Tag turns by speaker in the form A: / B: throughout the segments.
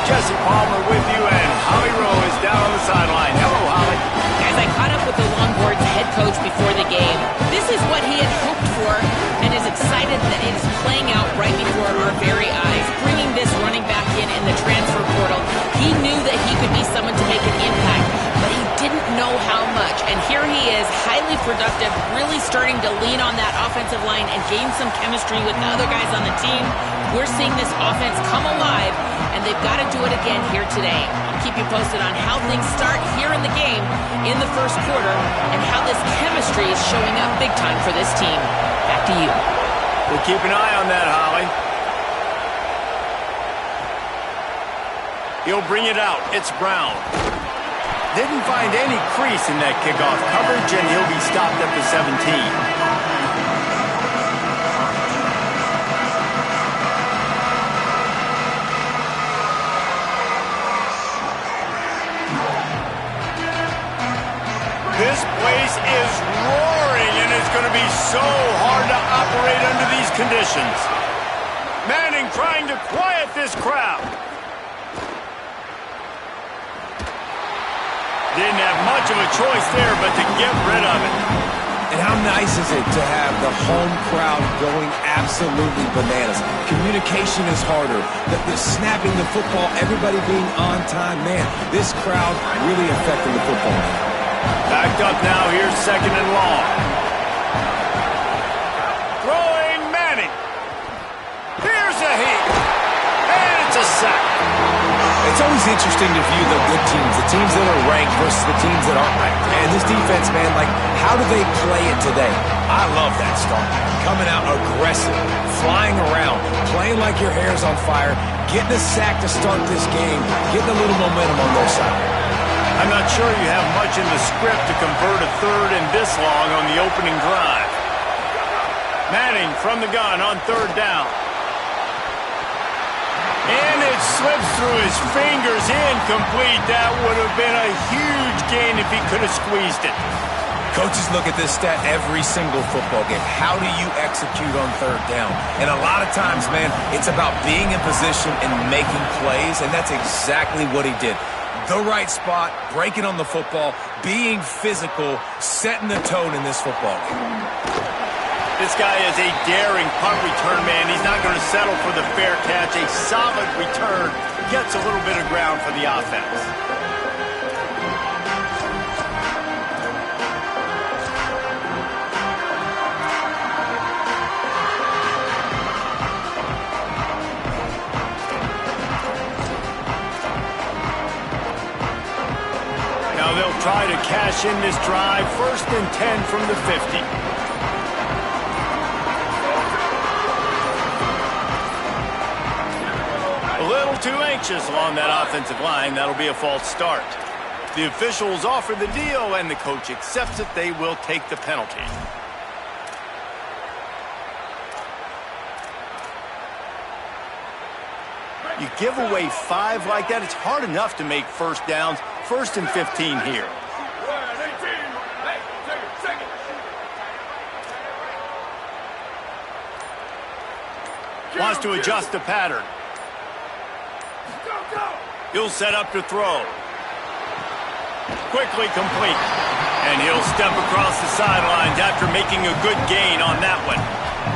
A: Jesse Palmer with you, and Holly Rowe is down on the sideline. Hello, Holly.
B: As I caught up with the Longhorns head coach before the game, this is what he had hoped for and is excited that it is playing out right before our very eyes. Bringing this running back in the transfer portal, he knew that he could be someone to make an impact, but he didn't know how much. And here he is, highly productive, really starting to lean on that offensive line and gain some chemistry with the other guys on the team. We're seeing this offense come alive, and they've got to do it again here today. I'll keep you posted on how things start here in the game in the first quarter and how this chemistry is showing up big time for this team. Back to you.
A: We'll keep an eye on that, Holly. He'll bring it out. It's Brown. Didn't find any crease in that kickoff coverage, and he'll be stopped at the 17. This place is roaring, and it's going to be so hard to operate under these conditions. Manning trying to quiet this crowd. Didn't have much of a choice there, but to get rid of it.
C: And how nice is it to have the home crowd going absolutely bananas? Communication is harder. The snapping the football, everybody being on time. Man, this crowd really affecting the football game.
A: Backed up now. Here's second and long. Throwing Manning. Here's a heat. And it's a sack.
C: It's always interesting to view the good teams, the teams that are ranked versus the teams that aren't ranked. And this defense, man, like, how do they play it today? I love that start. Coming out aggressive, flying around, playing like your hair's on fire, getting a sack to start this game, getting a little momentum on their side.
A: I'm not sure you have much in the script to convert a third and this long on the opening drive. Manning from the gun on third down. And it slips through his fingers, incomplete. That would have been a huge gain if he could have squeezed it.
C: Coaches look at this stat every single football game. How do you execute on third down? And a lot of times, man, it's about being in position and making plays, and that's exactly what he did. The right spot, breaking on the football, being physical, setting the tone in this football game.
A: This guy is a daring punt return man. He's not going to settle for the fair catch. A solid return gets a little bit of ground for the offense. Now they'll try to cash in this drive. 1st and 10 from the 50. Too anxious along that offensive line. That'll be a false start. The officials offer the deal, and the coach accepts it. They will take the penalty. You give away 5 like that, it's hard enough to make first downs. 1st and 15 here. Wants to adjust the pattern. He'll set up to throw. Quickly complete. And he'll step across the sidelines after making a good gain on that one.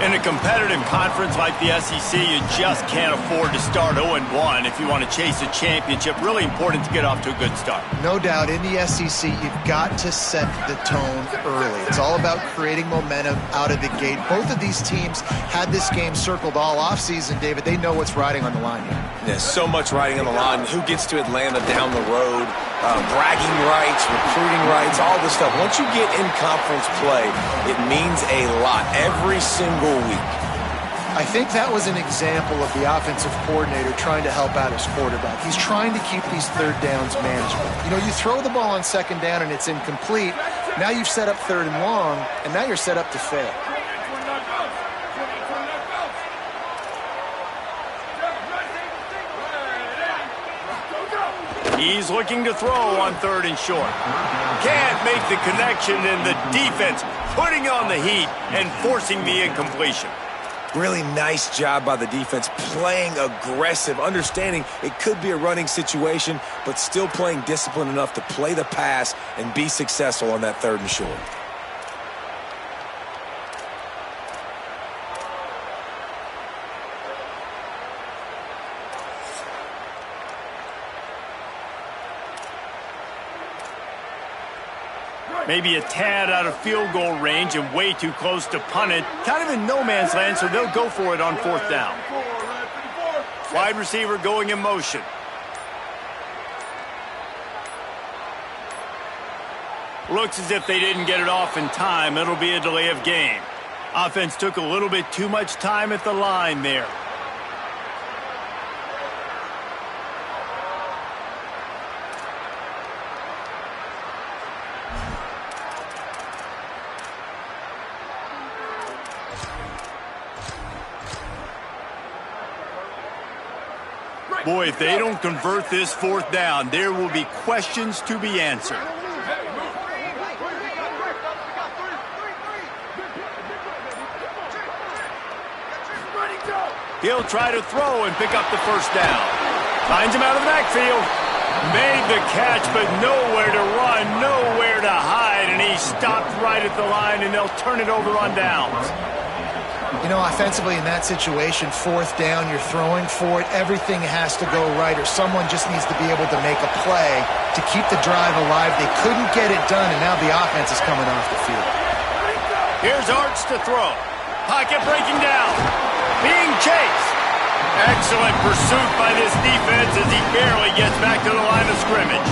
A: In a competitive conference like the SEC, you just can't afford to start 0-1 if you want to chase a championship. Really important to get off to a good start.
D: No doubt, in the SEC, you've got to set the tone early. It's all about creating momentum out of the gate. Both of these teams had this game circled all offseason, David. They know what's riding on the line here.
C: There's so much riding on the line. Who gets to Atlanta down the road? Bragging rights, recruiting rights, all this stuff. Once you get in conference play, it means a lot every single week.
D: I think that was an example of the offensive coordinator trying to help out his quarterback. He's trying to keep these third downs manageable. You know, you throw the ball on second down and it's incomplete. Now you've set up third and long, and now you're set up to fail.
A: He's looking to throw on 3rd and short. Can't make the connection, and the defense putting on the heat and forcing the incompletion.
C: Really nice job by the defense, playing aggressive, understanding it could be a running situation, but still playing disciplined enough to play the pass and be successful on that 3rd and short.
A: Maybe a tad out of field goal range and way too close to punt it. Kind of in no man's land, so they'll go for it on 4th down. Wide receiver going in motion. Looks as if they didn't get it off in time. It'll be a delay of game. Offense took a little bit too much time at the line there. Boy, if they don't convert this 4th down, there will be questions to be answered. He'll try to throw and pick up the 1st down. Finds him out of the backfield. Made the catch, but nowhere to run, nowhere to hide, and he stopped right at the line, and they'll turn it over on downs.
D: You know, offensively in that situation, 4th down, you're throwing for it. Everything has to go right, or someone just needs to be able to make a play to keep the drive alive. They couldn't get it done, and now the offense is coming off the field.
A: Here's Arch to throw. Pocket breaking down. Being chased. Excellent pursuit by this defense as he barely gets back to the line of scrimmage.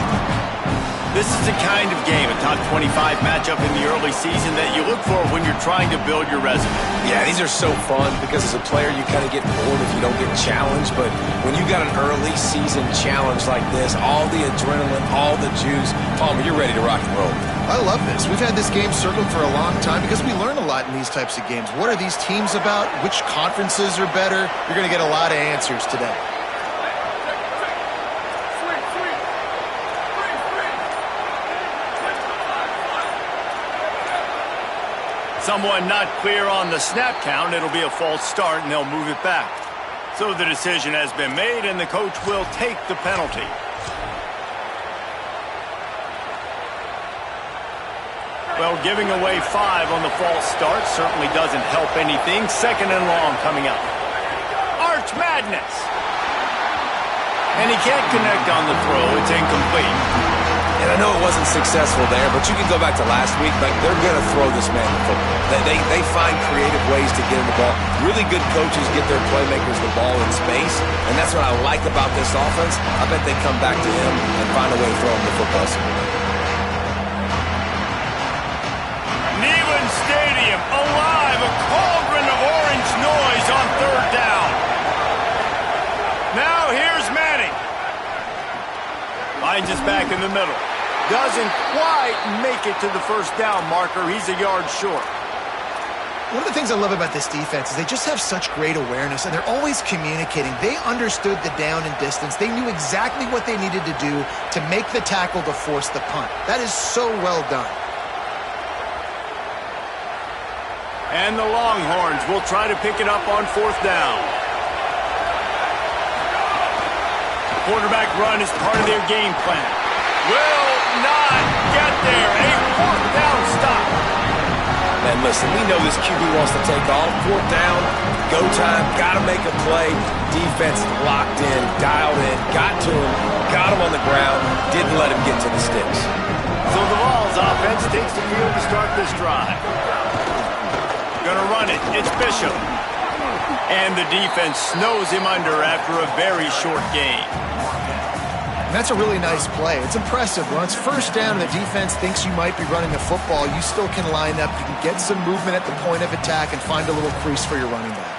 A: This is the kind of game, a top 25 matchup in the early season, that you look for when you're trying to build your resume.
C: Yeah, these are so fun because as a player you kind of get bored if you don't get challenged, but when you got an early season challenge like this, all the adrenaline, all the juice, Palmer, you're ready to rock and roll.
D: I love this. We've had this game circled for a long time because we learn a lot in these types of games. What are these teams about? Which conferences are better? You're going to get a lot of answers today.
A: Someone not clear on the snap count. It'll be a false start, and they'll move it back. So the decision has been made, and the coach will take the penalty. Well, giving away 5 on the false start certainly doesn't help anything. 2nd and long coming up. Arch Madness. And he can't connect on the throw. It's incomplete.
C: And I know it wasn't successful there, but you can go back to last week. Like, they're going to throw this man the football. They find creative ways to get him the ball. Really good coaches get their playmakers the ball in space, and that's what I like about this offense. I bet they come back to him and find a way to throw him the football.
A: Neyland Stadium alive, a cauldron of orange noise on 3rd down. Now here's Manning. Finds us back in the middle. Doesn't quite make it to the 1st down marker. He's a yard short.
D: One of the things I love about this defense is they just have such great awareness, and they're always communicating. They understood the down and distance. They knew exactly what they needed to do to make the tackle to force the punt. That is so well done.
A: And the Longhorns will try to pick it up on 4th down. Quarterback run is part of their game plan. Will not get there. A 4th down stop.
C: And listen, we know this QB wants to take off. 4th down, go time, got to make a play. Defense locked in, dialed in, got to him, got him on the ground, didn't let him get to the sticks.
A: So the Vols offense takes the field to start this drive. Gonna run it. It's Bishop. And the defense snows him under after a very short game.
D: And that's a really nice play. It's impressive. When it's 1st down and the defense thinks you might be running the football, you still can line up. You can get some movement at the point of attack and find a little crease for your running back.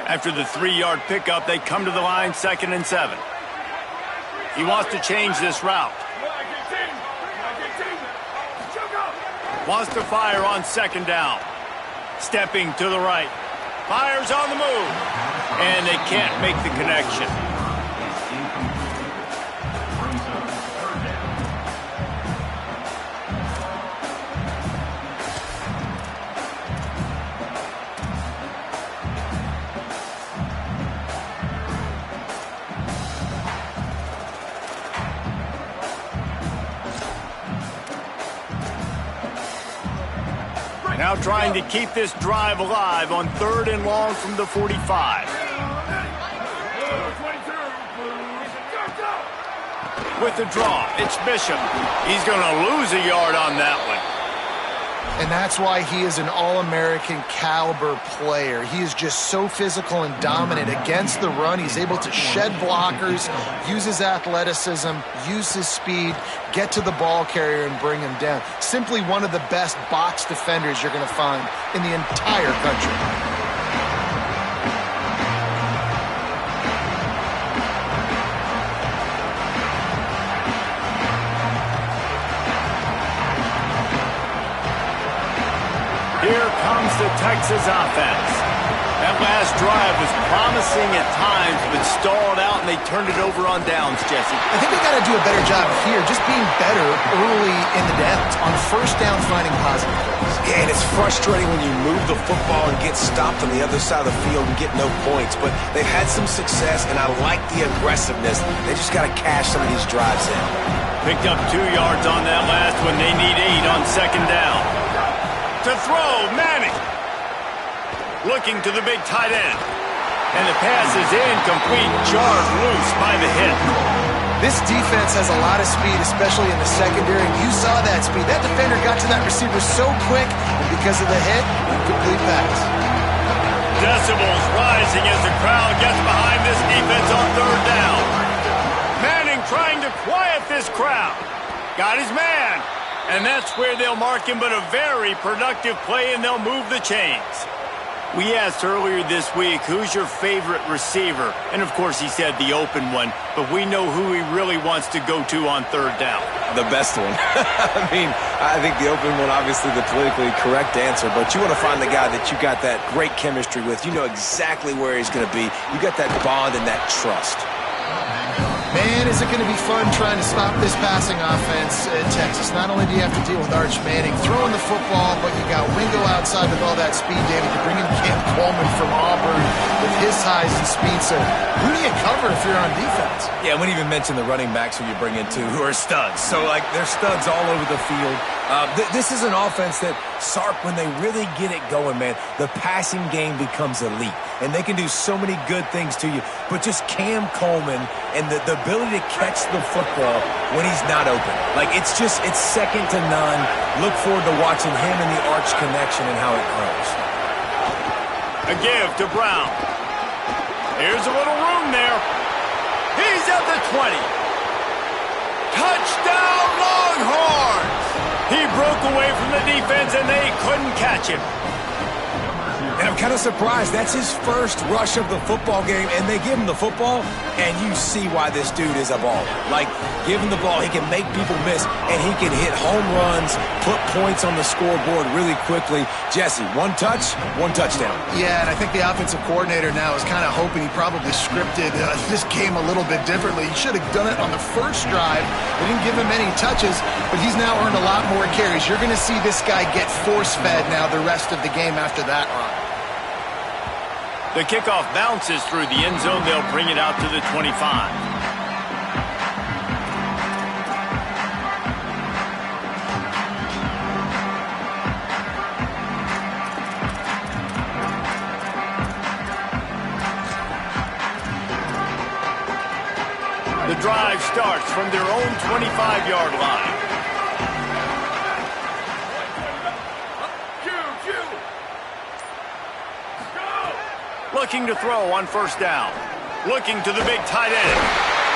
A: After the 3-yard pickup, they come to the line 2nd and 7. He wants to change this route. Wants to fire on 2nd down. Stepping to the right. Fires on the move. And they can't make the connection. Now trying to keep this drive alive on 3rd and long from the 45. With the draw, it's Bishop. He's going to lose a yard on that one.
D: And that's why he is an All-American caliber player. He is just so physical and dominant against the run. He's able to shed blockers, use his athleticism, use his speed, get to the ball carrier and bring him down. Simply one of the best box defenders you're going to find in the entire country.
A: Here comes the Texas offense. That last drive was promising at times, but stalled out, and they turned it over on downs, Jesse.
D: I think they got to do a better job here, just being better early in the downs, on first down finding positive plays.
C: Yeah, and it's frustrating when you move the football and get stopped on the other side of the field and get no points, but they've had some success, and I like the aggressiveness. They just got to cash some of these drives in.
A: Picked up 2 yards on that last one. They need 8 on 2nd down. To throw, Manning. Looking to the big tight end. And the pass is incomplete, jarred loose by the hit.
D: This defense has a lot of speed, especially in the secondary, and you saw that speed. That defender got to that receiver so quick, and because of the hit, incomplete pass.
A: Decibels rising as the crowd gets behind this defense on 3rd down. Manning trying to quiet this crowd. Got his man. And that's where they'll mark him, but a very productive play, and they'll move the chains. We asked earlier this week, who's your favorite receiver? And, of course, he said the open one, but we know who he really wants to go to on 3rd down.
C: The best one. I think the open one, obviously the politically correct answer, but you want to find the guy that you got that great chemistry with. You know exactly where he's going to be. You got that bond and that trust.
D: Man, is it going to be fun trying to stop this passing offense at Texas. Not only do you have to deal with Arch Manning throwing the football, but you got Wingo outside with all that speed, David. You bring in Cam Coleman from Auburn with his size and speed. So who do you cover if you're on defense?
C: Yeah, we didn't even mention the running backs who you bring in, too, who are studs. So, like, they're studs all over the field. This is an offense that, Sark, when they really get it going, man, the passing game becomes elite. And they can do so many good things to you. But just Cam Coleman and the ability to catch the football when he's not open. Like, it's second to none. Look forward to watching him and the Arch connection and how it grows.
A: A give to Brown. Here's a little room there. He's at the 20. Touchdown, Longhorns! He broke away from the defense, and they couldn't catch him.
C: And I'm kind of surprised. That's his first rush of the football game, and they give him the football, and you see why this dude is a baller. Like, give him the ball, he can make people miss, and he can hit home runs, put points on the scoreboard really quickly. Jesse, one touch, one touchdown.
D: Yeah, and I think the offensive coordinator now is kind of hoping he probably scripted this game a little bit differently. He should have done it on the first drive. They didn't give him any touches, but he's now earned a lot more carries. You're going to see this guy get force-fed now the rest of the game after that run.
A: The kickoff bounces through the end zone. They'll bring it out to the 25. The drive starts from their own 25-yard line. Looking to throw on 1st down. Looking to the big tight end.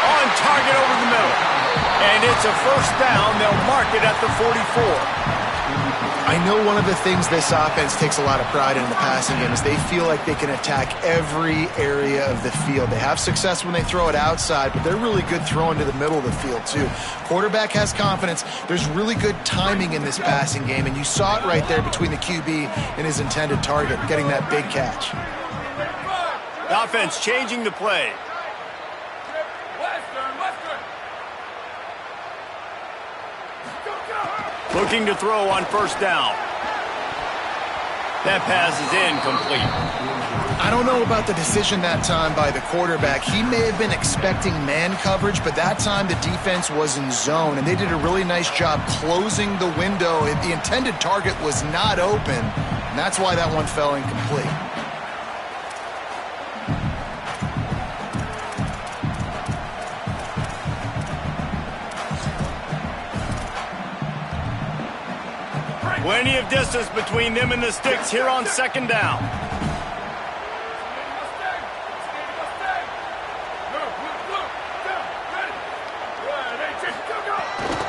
A: On target over the middle. And it's a 1st down. They'll mark it at the 44.
D: I know one of the things this offense takes a lot of pride in the passing game is they feel like they can attack every area of the field. They have success when they throw it outside, but they're really good throwing to the middle of the field, too. Quarterback has confidence. There's really good timing in this passing game, and you saw it right there between the QB and his intended target, getting that big catch.
A: The offense changing the play. Looking to throw on 1st down. That pass is incomplete.
D: I don't know about the decision that time by the quarterback. He may have been expecting man coverage, but that time the defense was in zone, and they did a really nice job closing the window. The intended target was not open, and that's why that one fell incomplete.
A: Plenty of distance between them and the sticks here on second down.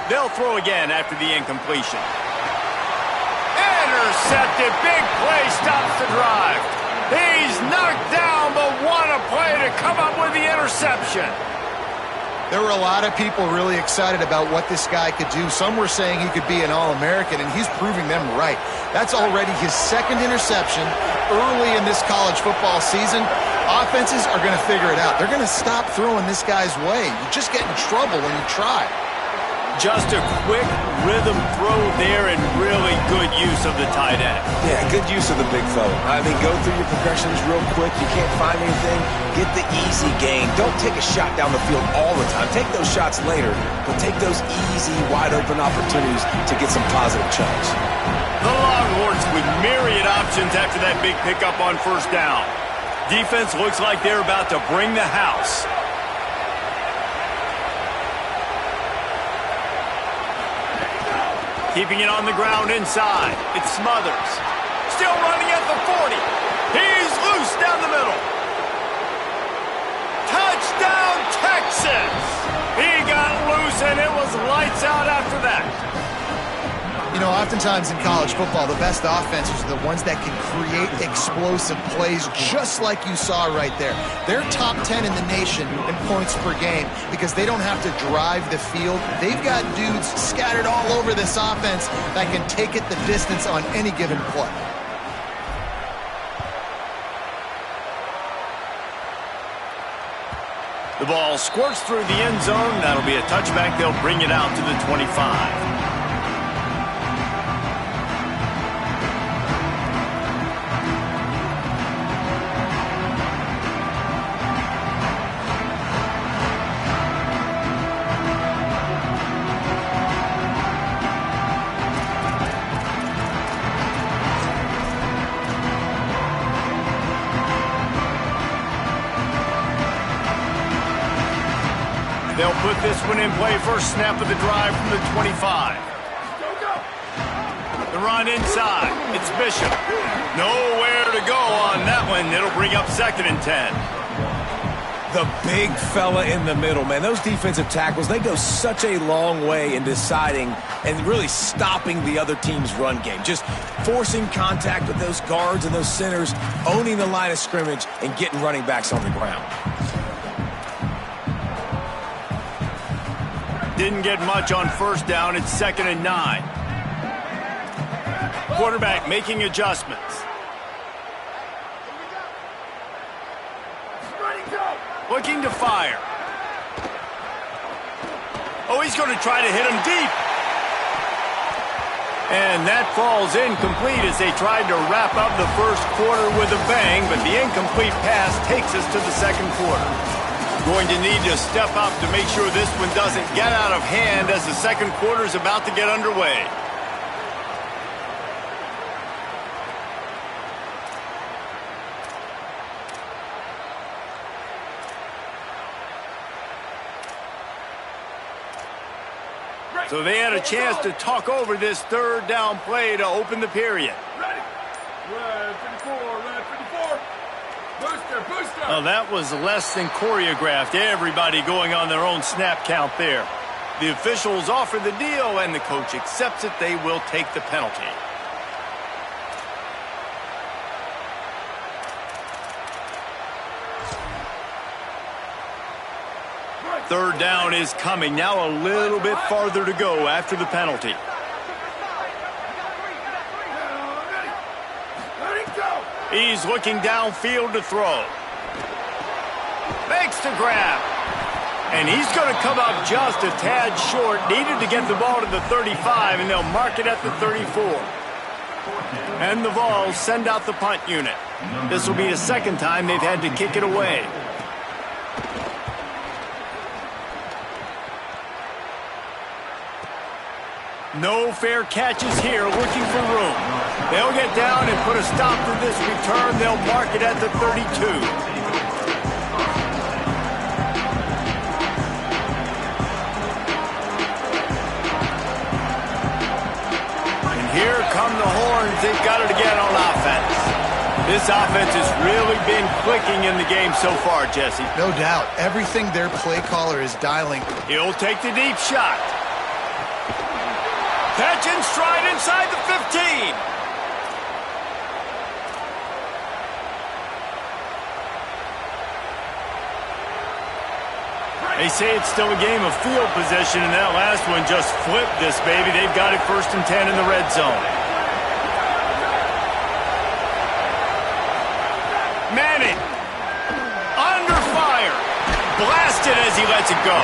A: They'll throw again after the incompletion. Intercepted. Big play stops the drive. He's knocked down, but what a play to come up with the interception.
D: There were a lot of people really excited about what this guy could do. Some were saying he could be an All-American, and he's proving them right. That's already his second interception early in this college football season. Offenses are going to figure it out. They're going to stop throwing this guy's way. You just get in trouble when you try.
A: Just a quick rhythm throw there and really good use of the tight end.
C: Yeah, good use of the big fella. I mean, go through your progressions real quick. You can't find anything. Get the easy gain. Don't take a shot down the field all the time. Take those shots later, but take those easy, wide-open opportunities to get some positive chunks.
A: The Longhorns with myriad options after that big pickup on first down. Defense looks like they're about to bring the house. Keeping it on the ground inside. It's Smothers. Still running at the 40. He's loose down the middle. Touchdown, Texas! He got loose, and it was lights out after that.
D: You know, oftentimes in college football, the best offenses are the ones that can create explosive plays just like you saw right there. They're top 10 in the nation in points per game because they don't have to drive the field. They've got dudes scattered all over this offense that can take it the distance on any given play.
A: The ball squirts through the end zone. That'll be a touchback. They'll bring it out to the 25. They'll put this one in play. First snap of the drive from the 25. The run inside. It's Bishop. Nowhere to go on that one. It'll bring up 2nd and 10.
C: The big fella in the middle, man. Those defensive tackles, they go such a long way in deciding and really stopping the other team's run game. Just forcing contact with those guards and those centers, owning the line of scrimmage, and getting running backs on the ground.
A: Didn't get much on first down. It's 2nd and 9. Quarterback making adjustments. Looking to fire. Oh, he's going to try to hit him deep. And that falls incomplete as they tried to wrap up the first quarter with a bang, but the incomplete pass takes us to the second quarter. Going to need to step up to make sure this one doesn't get out of hand as the second quarter is about to get underway. So they had a chance to talk over this third down play to open the period.
E: Ready. Red 54, red 54. Booster.
A: Well, that was less than choreographed. Everybody going on their own snap count there. The officials offer the deal, and the coach accepts it. They will take the penalty. Third down is coming. Now a little bit farther to go after the penalty. He's looking downfield to throw. Makes the grab. And he's going to come up just a tad short. Needed to get the ball to the 35, and they'll mark it at the 34. And the Vols send out the punt unit. This will be the second time they've had to kick it away. No fair catches here, looking for room. They'll get down and put a stop to this return. They'll mark it at the 32. Here come the horns. They've got it again on offense. This offense has really been clicking in the game so far, Jesse.
D: No doubt. Everything their play caller is dialing.
A: He'll take the deep shot. Catch and stride inside the 15. They say it's still a game of field position, and that last one just flipped this baby. They've got it 1st and 10 in the red zone. Manning, under fire, blasted as he lets it go.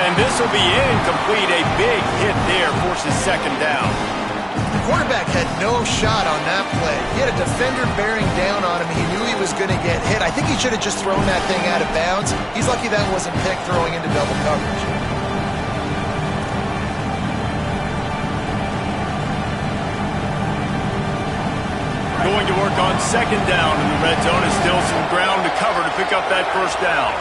A: And this will be incomplete. A big hit there forces 2nd down.
D: The quarterback had no shot on that play. He had a defender bearing down on him. He knew he was going to get hit. I think he should have just thrown that thing out of bounds. He's lucky that wasn't picked throwing into double coverage.
A: Going to work on 2nd down in the red zone. And still some ground to cover to pick up that 1st down.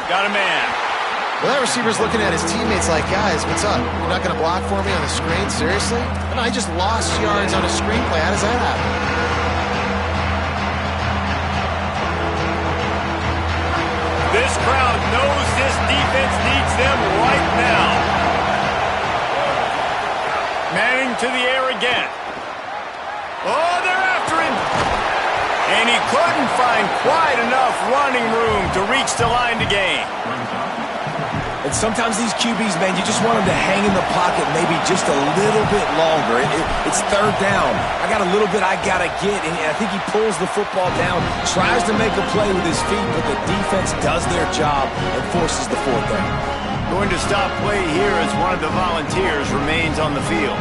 A: Got a man.
D: Well, that receiver's looking at his teammates like, guys, what's up? You're not going to block for me on the screen? Seriously? No, I just lost yards on a screen play. How does that happen?
A: This crowd knows this defense needs them right now. Manning to the air again. Oh, they're after him. And he couldn't find quite enough running room to reach the line to gain.
C: And sometimes these QBs, man, you just want them to hang in the pocket maybe just a little bit longer. It's 3rd down. I got a little bit I got to get, and I think he pulls the football down, tries to make a play with his feet, but the defense does their job and forces the 4th down.
A: Going to stop play here as one of the Volunteers remains on the field.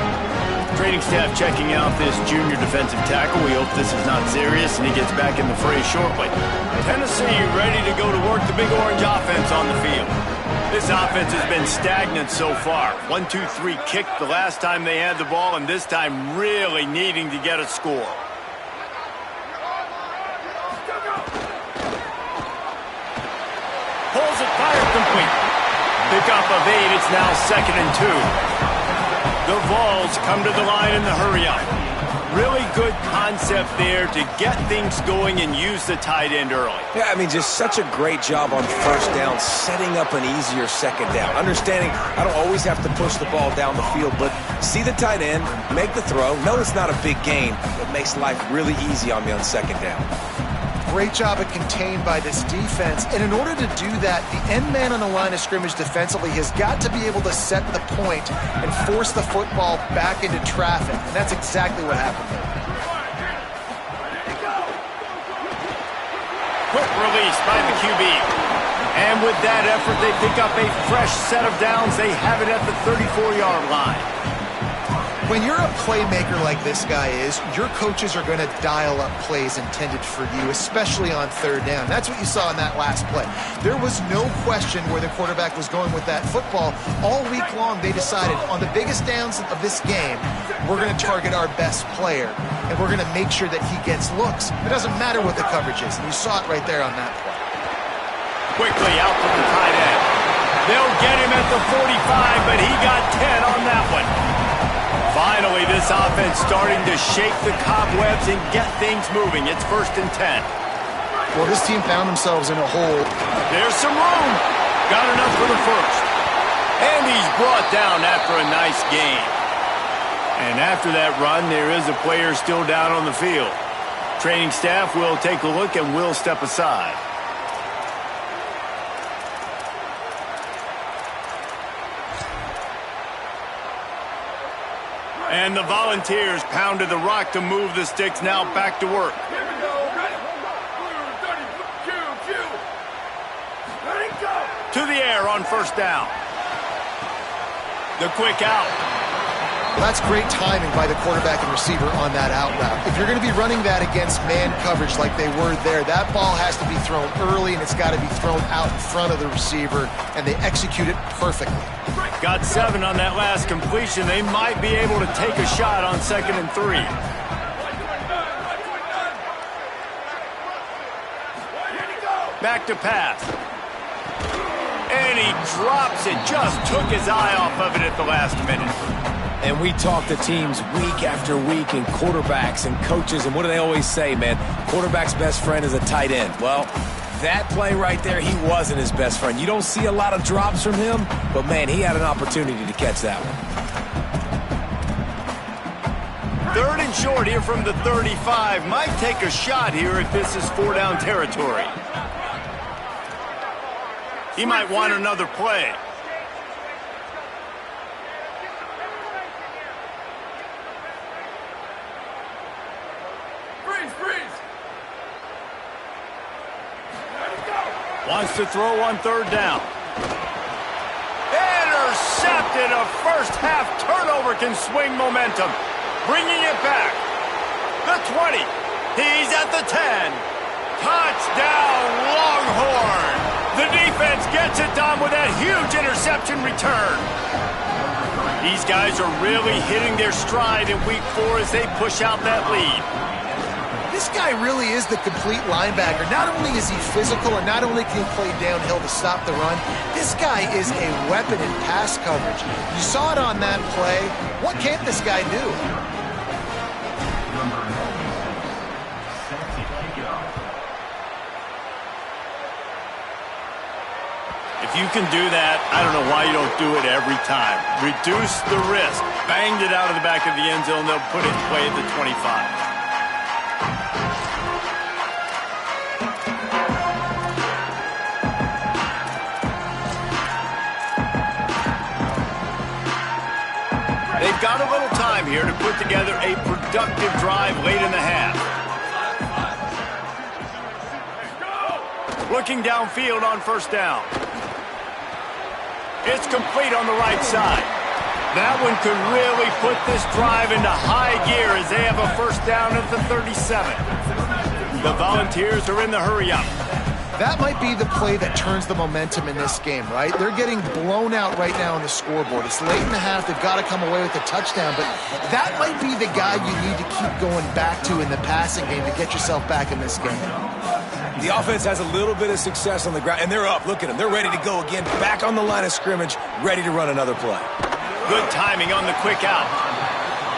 A: Training staff checking out this junior defensive tackle. We hope this is not serious, and he gets back in the fray shortly. Tennessee ready to go to work the Big Orange offense on the field. This offense has been stagnant so far. 1-2-3 kick the last time they had the ball, and this time really needing to get a score. Pulls it, fire complete. Pickup of 8, it's now 2nd and 2. The Vols come to the line in the hurry-up. Really good concept there to get things going and use the tight end early.
C: Yeah, I mean, just such a great job on 1st down, setting up an easier 2nd down. Understanding I don't always have to push the ball down the field, but see the tight end, make the throw. No, it's not a big gain, but makes life really easy on me on 2nd down.
D: Great job of contained by this defense. And in order to do that, the end man on the line of scrimmage defensively has got to be able to set the point and force the football back into traffic. And that's exactly what happened there.
A: Quick release by the QB. And with that effort, they pick up a fresh set of downs. They have it at the 34-yard line.
D: When you're a playmaker like this guy is, your coaches are going to dial up plays intended for you, especially on 3rd down. That's what you saw in that last play. There was no question where the quarterback was going with that football. All week long, they decided on the biggest downs of this game, we're going to target our best player, and we're going to make sure that he gets looks. It doesn't matter what the coverage is, and you saw it right there on that play.
A: Quickly out to the tight end. They'll get him at the 45, but he got 10 on that one. Finally, this offense starting to shake the cobwebs and get things moving. It's 1st and 10.
D: Well, this team found themselves in a hole.
A: There's some room. Got enough for the 1st. And he's brought down after a nice gain. And after that run, there is a player still down on the field. Training staff will take a look and will step aside. And the Volunteers pounded the rock to move the sticks, now back to work.
E: Here we go. Ready? Cue. Ready, go.
A: To the air on 1st down. The quick out.
D: Well, that's great timing by the quarterback and receiver on that out route. If you're going to be running that against man coverage like they were there, that ball has to be thrown early, and it's got to be thrown out in front of the receiver, and they execute it perfectly.
A: Got 7 on that last completion. They might be able to take a shot on 2nd and 3. Back to pass. And he drops it. Just took his eye off of it at the last minute.
C: And we talk to teams week after week and quarterbacks and coaches, and what do they always say, man? Quarterback's best friend is a tight end. Well, that play right there, he wasn't his best friend. You don't see a lot of drops from him, but, man, he had an opportunity to catch that one.
A: 3rd and short here from the 35. Might take a shot here if this is 4-down territory. He might want another play. Wants to throw on 3rd down. Intercepted. A first-half turnover can swing momentum. Bringing it back. The 20. He's at the 10. Touchdown, Longhorn. The defense gets it done with that huge interception return. These guys are really hitting their stride in week 4 as they push out that lead.
D: This guy really is the complete linebacker. Not only is he physical and not only can he play downhill to stop the run, this guy is a weapon in pass coverage. You saw it on that play. What can't this guy do?
A: If you can do that, I don't know why you don't do it every time. Reduce the risk. Banged it out of the back of the end zone. They'll put it in play at the 25. They've got a little time here to put together a productive drive late in the half. Looking downfield on 1st down. It's complete on the right side. That one could really put this drive into high gear as they have a 1st down at the 37. The Volunteers are in the hurry-up.
D: That might be the play that turns the momentum in this game, right? They're getting blown out right now on the scoreboard. It's late in the half. They've got to come away with a touchdown, but that might be the guy you need to keep going back to in the passing game to get yourself back in this game.
C: The offense has a little bit of success on the ground, and they're up. Look at them. They're ready to go again, back on the line of scrimmage, ready to run another play.
A: Good timing on the quick out.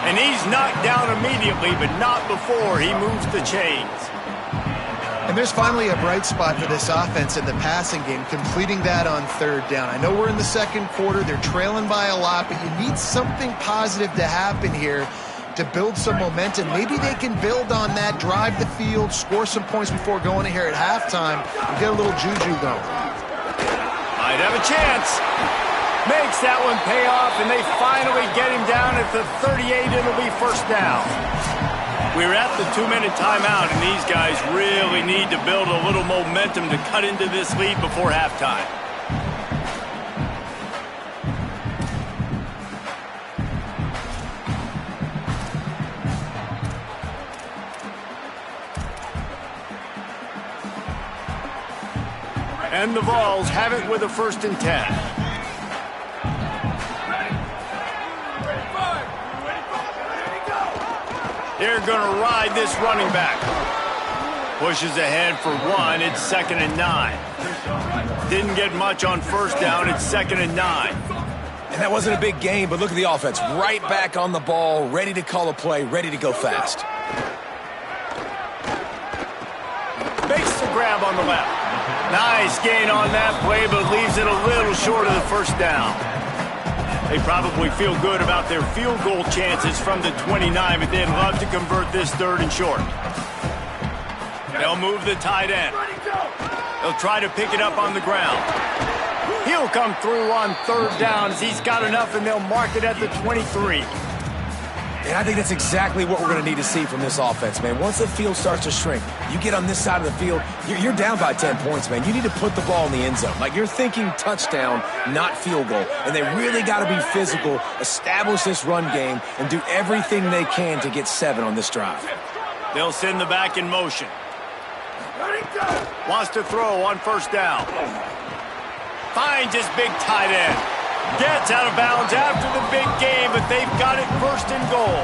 A: And he's knocked down immediately, but not before he moves the chains.
D: And there's finally a bright spot for this offense in the passing game, completing that on 3rd down. I know we're in the 2nd quarter. They're trailing by a lot, but you need something positive to happen here to build some momentum. Maybe they can build on that, drive the field, score some points before going in here at halftime, and get a little juju going.
A: Might have a chance. Makes that one pay off, and they finally get him down at the 38. It'll be 1st down. We're at the 2-minute timeout, and these guys really need to build a little momentum to cut into this lead before halftime. And the Vols have it with a 1st and 10. They're going to ride this running back. Pushes ahead for 1. It's 2nd and 9. Didn't get much on 1st down. It's 2nd and 9.
C: And that wasn't a big game, but look at the offense. Right back on the ball, ready to call a play, ready to go fast.
A: Makes the grab on the left. Nice gain on that play, but leaves it a little short of the 1st down. They probably feel good about their field goal chances from the 29, but they'd love to convert this 3rd and short. They'll move the tight end. They'll try to pick it up on the ground. He'll come through on 3rd down as he's got enough, and they'll mark it at the 23.
C: And I think that's exactly what we're going to need to see from this offense, man. Once the field starts to shrink, you get on this side of the field, you're down by 10 points, man. You need to put the ball in the end zone. Like, you're thinking touchdown, not field goal. And they really got to be physical, establish this run game, and do everything they can to get 7 on this drive.
A: They'll send the back in motion. Wants to throw on first down. Finds his big tight end. Gets out of bounds after the big game, but they've got it first and goal.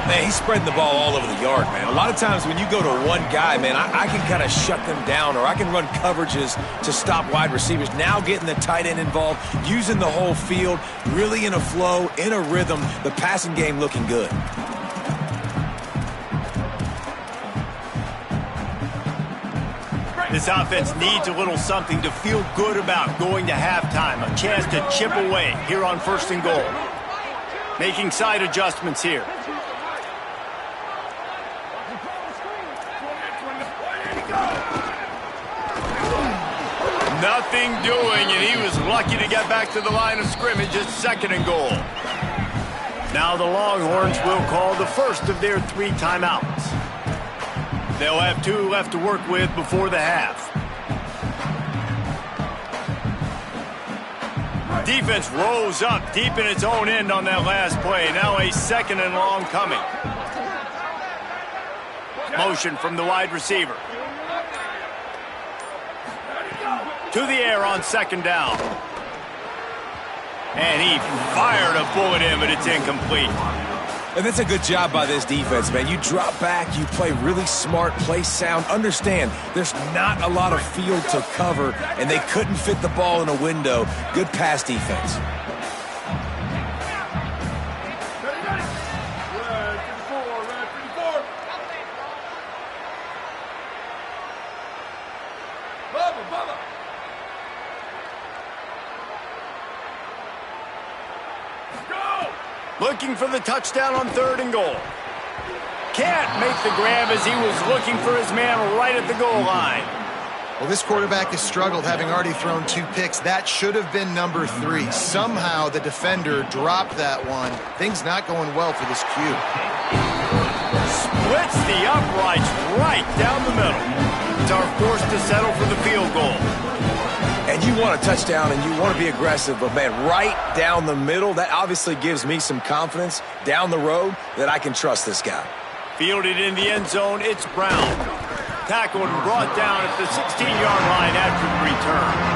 C: Man, he's spreading the ball all over the yard, man. A lot of times when you go to one guy, man, I can kind of shut them down, or I can run coverages to stop wide receivers. Now getting the tight end involved, using the whole field, really in a flow, in a rhythm, the passing game looking good.
A: This offense needs a little something to feel good about going to halftime. A chance to chip away here on first and goal. Making side adjustments here. Nothing doing, and he was lucky to get back to the line of scrimmage at second and goal. Now the Longhorns will call the first of their 3 timeouts. They'll have 2 left to work with before the half. Defense rose up deep in its own end on that last play. Now a second and long coming. Motion from the wide receiver. To the air on second down. And he fired a bullet in, but it's incomplete.
C: And that's a good job by this defense, man. You drop back, you play really smart, play sound. Understand, there's not a lot of field to cover, and they couldn't fit the ball in a window. Good pass defense.
A: Looking for the touchdown on third and goal. Can't make the grab as he was looking for his man right at the goal line.
D: Well, this quarterback has struggled, having already thrown 2 picks. That should have been number 3. Somehow the defender dropped that one. Things not going well for this Q.
A: Splits the uprights right down the middle. It's our forced to settle for the field goal.
C: And you want a touchdown and you want to be aggressive, but, man, right down the middle, that obviously gives me some confidence down the road that I can trust this guy.
A: Fielded in the end zone, it's Brown. Tackled and brought down at the 16-yard line after the return.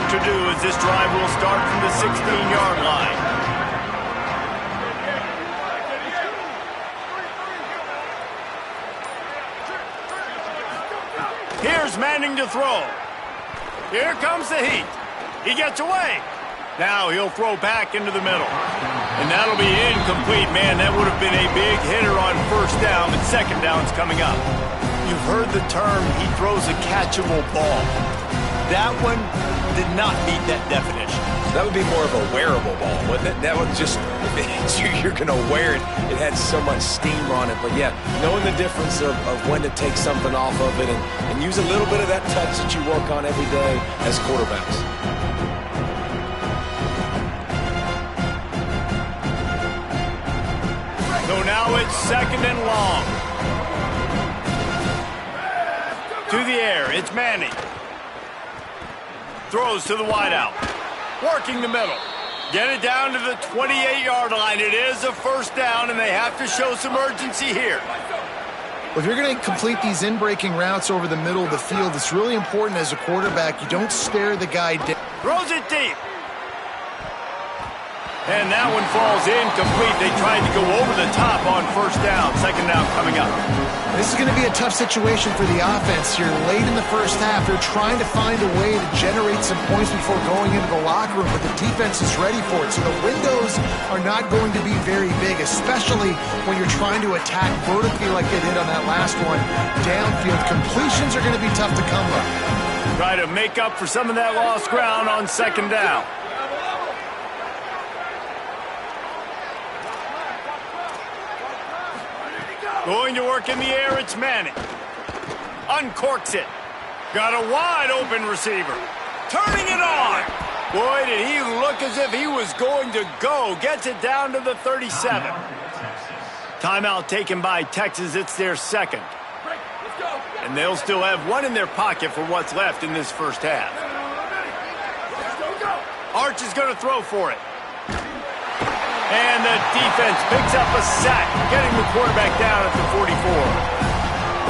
A: To do as this drive will start from the 16-yard line. Here's Manning to throw. Here comes the heat. He gets away. Now he'll throw back into the middle. And that'll be incomplete, man. That would have been a big hitter on first down, but second down's coming up. You've heard the term, he throws a catchable ball. That one did not meet that definition.
C: That would be more of a wearable ball, wouldn't it? That would just, you're going to wear it. It had so much steam on it. But, yeah, knowing the difference of when to take something off of it and use a little bit of that touch that you work on every day as quarterbacks.
A: So now it's second and long. To the air, it's Manning. Throws to the wideout. Working the middle. Get it down to the 28-yard line. It is a first down, and they have to show some urgency here.
D: Well, if you're going to complete these in-breaking routes over the middle of the field, it's really important as a quarterback you don't stare the guy down.
A: Throws it deep. And that one falls incomplete. They tried to go over the top on first down. Second down coming up.
D: This is going to be a tough situation for the offense here. Late in the first half, they're trying to find a way to generate some points before going into the locker room, but the defense is ready for it. So the windows are not going to be very big, especially when you're trying to attack vertically like they did on that last one. Downfield completions are going to be tough to come by.
A: Try to make up for some of that lost ground on second down. Going to work in the air, it's Manning. Uncorks it. Got a wide open receiver. Turning it on. Boy, did he look as if he was going to go. Gets it down to the 37. Timeout taken by Texas. It's their second. And they'll still have one in their pocket for what's left in this first half. Arch is going to throw for it. And the defense picks up a sack, getting the quarterback down at the 44.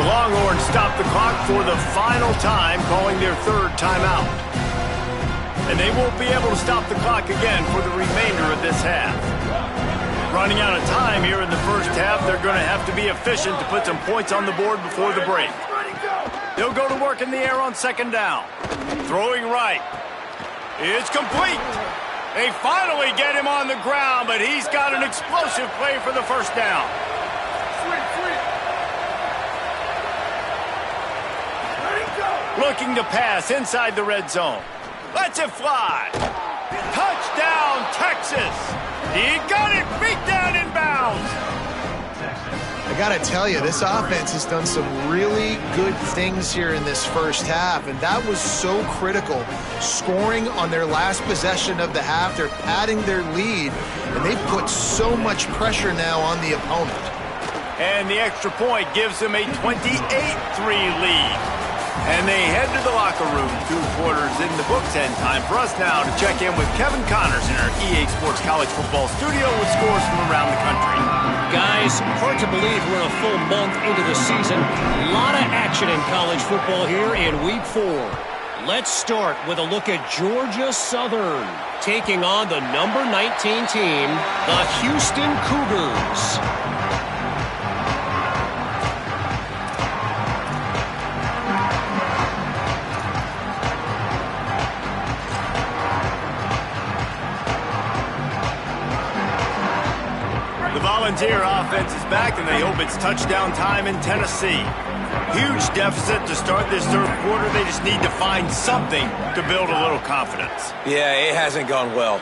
A: The Longhorns stop the clock for the final time, calling their third timeout. And they won't be able to stop the clock again for the remainder of this half. Running out of time here in the first half, they're going to have to be efficient to put some points on the board before the break. They'll go to work in the air on second down. Throwing right. It's complete. They finally get him on the ground, but he's got an explosive play for the first down. Looking to pass inside the red zone. Lets it fly. Touchdown, Texas. He got it beat down in bounds.
D: I got to tell you, this offense has done some really good things here in this first half, and that was so critical. Scoring on their last possession of the half, they're padding their lead, and they've put so much pressure now on the opponent.
A: And the extra point gives them a 28-3 lead. And they head to the locker room, 2 quarters in the books, and time for us now to check in with Kevin Connors in our EA Sports College Football studio with scores from around the country.
F: Guys, hard to believe we're a full month into the season. A lot of action in college football here in Week 4. Let's start with a look at Georgia Southern, taking on the number 19 team, the Houston Cougars.
A: Volunteer offense is back, and they hope it's touchdown time in Tennessee. Huge deficit to start this third quarter. They just need to find something to build a little confidence.
C: Yeah, it hasn't gone well.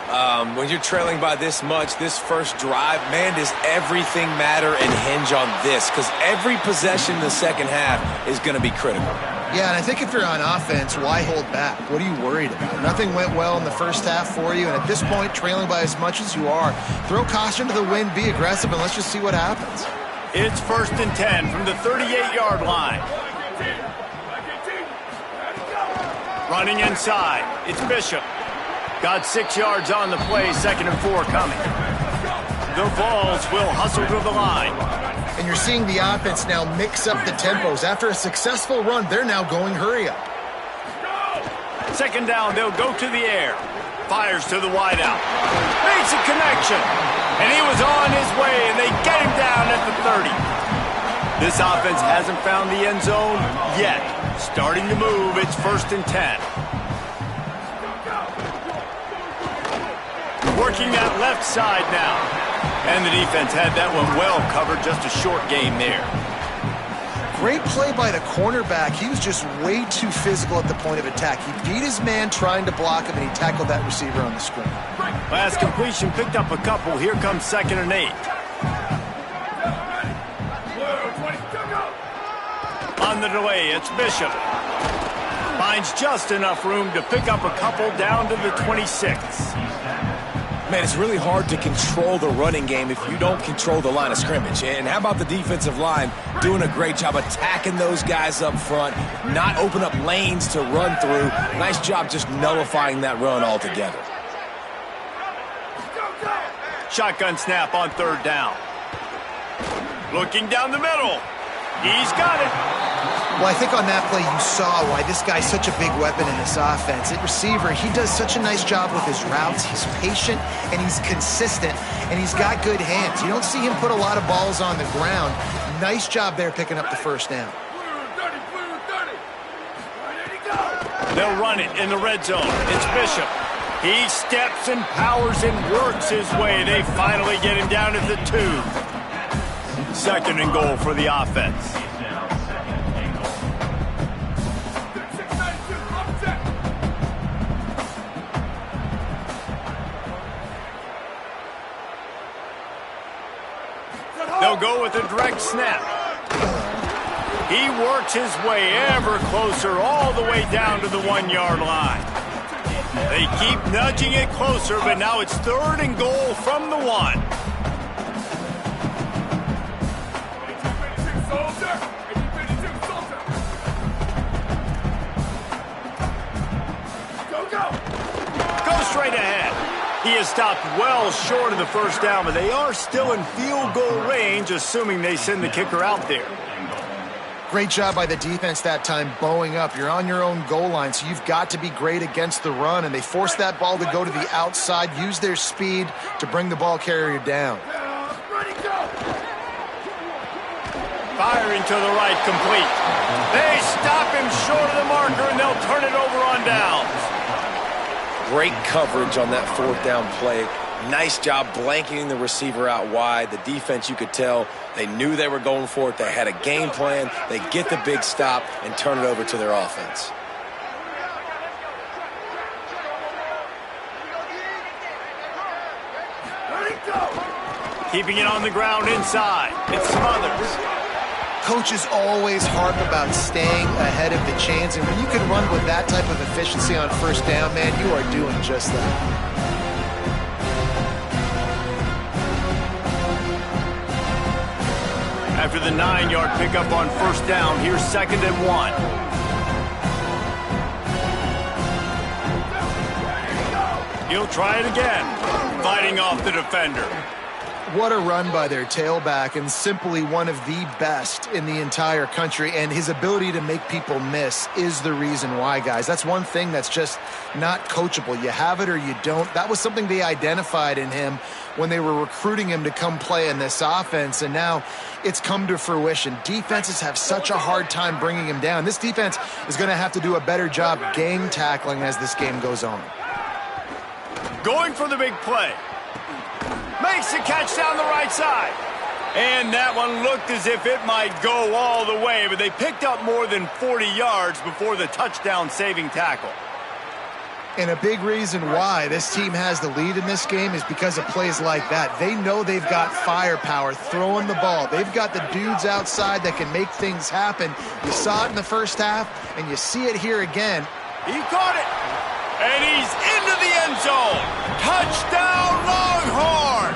C: When you're trailing by this much, this first drive, man, does everything matter and hinge on this? Because every possession in the second half is going to be critical.
D: Yeah, and I think if you're on offense, why hold back? What are you worried about? Nothing went well in the first half for you, and at this point, trailing by as much as you are, throw caution to the wind, be aggressive, and let's just see what happens.
A: It's 1st and 10 from the 38-yard line. Running inside, it's Bishop. Got 6 yards on the play, 2nd and 4 coming. The Vols will hustle to the line.
D: And you're seeing the offense now mix up the tempos. After a successful run, they're now going hurry up.
A: 2nd down, they'll go to the air. Fires to the wideout. Makes a connection. And he was on his way, and they get him down at the 30. This offense hasn't found the end zone yet. Starting to move, it's 1st and 10. Working that left side now. And the defense had that one well covered, just a short game there.
D: Great play by the cornerback. He was just way too physical at the point of attack. He beat his man trying to block him, and he tackled that receiver on the screen.
A: Last completion, picked up a couple. Here comes 2nd and 8. On the delay, it's Bishop. Finds just enough room to pick up a couple down to the 26.
C: Man, it's really hard to control the running game if you don't control the line of scrimmage. And how about the defensive line doing a great job attacking those guys up front, not open up lanes to run through. Nice job just nullifying that run altogether.
A: Shotgun snap on 3rd down. Looking down the middle. He's got it.
D: Well, I think on that play you saw why this guy's such a big weapon in this offense. At receiver, he does such a nice job with his routes. He's patient, and he's consistent, and he's got good hands. You don't see him put a lot of balls on the ground. Nice job there picking up the 1st down.
A: They'll run it in the red zone. It's Bishop. He steps and powers and works his way. They finally get him down at the 2. 2nd and goal for the offense. They'll go with a direct snap. He works his way ever closer all the way down to the 1-yard line. They keep nudging it closer, but now it's 3rd and goal from the 1. Go straight ahead. He is stopped well short of the first down, but they are still in field goal range, assuming they send the kicker out there.
D: Great job by the defense that time, bowing up. You're on your own goal line, so you've got to be great against the run, and they forced that ball to go to the outside, use their speed to bring the ball carrier down.
A: Firing to the right, complete. They stop him short of the marker, and they'll turn it over on downs.
C: Great coverage on that 4th down play. Nice job blanketing the receiver out wide. The defense, you could tell, they knew they were going for it. They had a game plan. They get the big stop and turn it over to their offense.
A: Keeping it on the ground inside. It's Smothers.
D: Coaches always harp about staying ahead of the chains, and when you can run with that type of efficiency on 1st down, man, you are doing just that.
A: After the 9-yard pickup on 1st down, here's 2nd and 1. He'll try it again, fighting off the defender.
D: What a run by their tailback, and simply one of the best in the entire country, and his ability to make people miss is the reason why, guys. That's one thing that's just not coachable. You have it or you don't. That was something they identified in him when they were recruiting him to come play in this offense, and now it's come to fruition. Defenses have such a hard time bringing him down. This defense is going to have to do a better job gang tackling as this game goes on.
A: Going for the big play. Makes the catch down the right side. And that one looked as if it might go all the way, but they picked up more than 40 yards before the touchdown-saving tackle.
D: And a big reason why this team has the lead in this game is because of plays like that. They know they've got firepower throwing the ball. They've got the dudes outside that can make things happen. You saw it in the first half, and you see it here again.
A: He caught it. And he's into the end zone. Touchdown, Longhorn!